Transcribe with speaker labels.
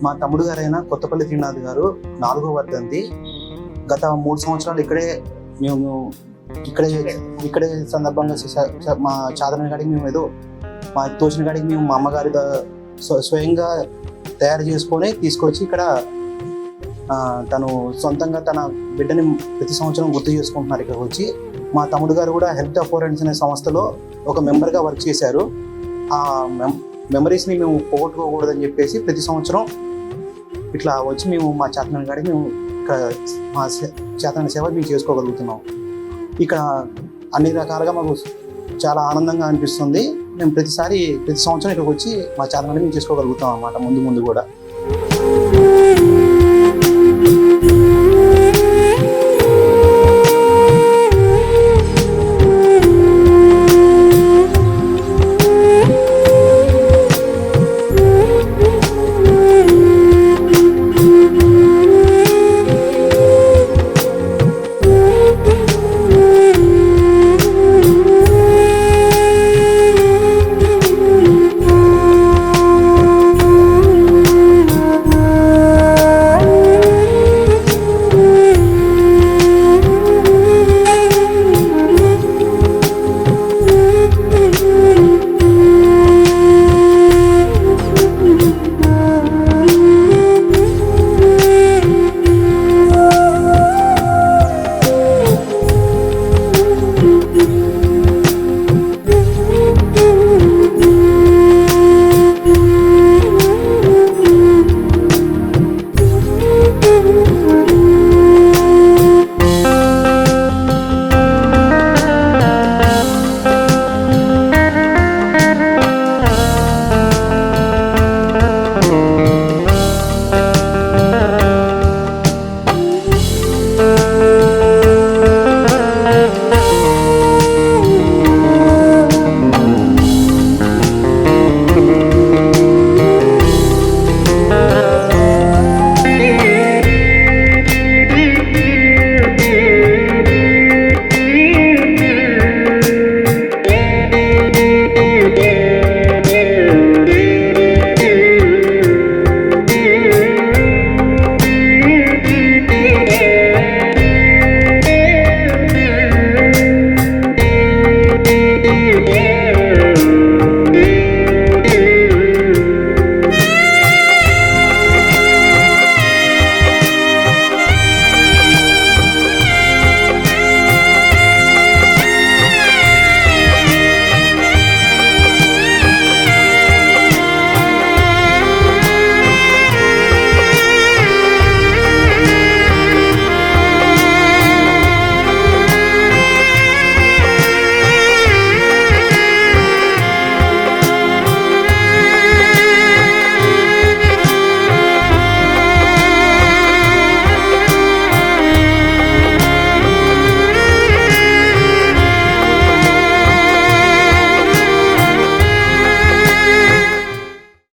Speaker 1: మా తమ్ముడు గారైన కొత్తపల్లి త్రినాథ్ గారు 4వ వర్ధంతి. గత 3 సంవత్సరాలు మేము ఇక్కడే సందర్భంగా మా చాదన కాడికి మేము ఏదో మా తోచిన కాడికి మేము మా అమ్మగారి స్వయంగా తయారు చేసుకొని తీసుకొచ్చి ఇక్కడ తను సొంతంగా తన బిడ్డని ప్రతి సంవత్సరం గుర్తు చేసుకుంటున్నారు. ఇక్కడికి వచ్చి మా తమ్ముడు గారు కూడా హెల్త్ ఆఫ్ ఫోరెన్స్ అనే సంస్థలో ఒక మెంబర్గా వర్క్ చేశారు. ఆ మెమరీస్ని మేము పోగొట్టుకోకూడదని చెప్పేసి ప్రతి సంవత్సరం ఇట్లా వచ్చి మేము మా చేతన కాడికి మేము ఇక్కడ మా చేతన సేవ మేము చేసుకోగలుగుతున్నాం. ఇక్కడ అన్ని రకాలుగా మాకు చాలా ఆనందంగా అనిపిస్తుంది. మేము ప్రతి సంవత్సరం ఇక్కడికి వచ్చి మా చేతన మేము చేసుకోగలుగుతాం అన్నమాట. ముందు కూడా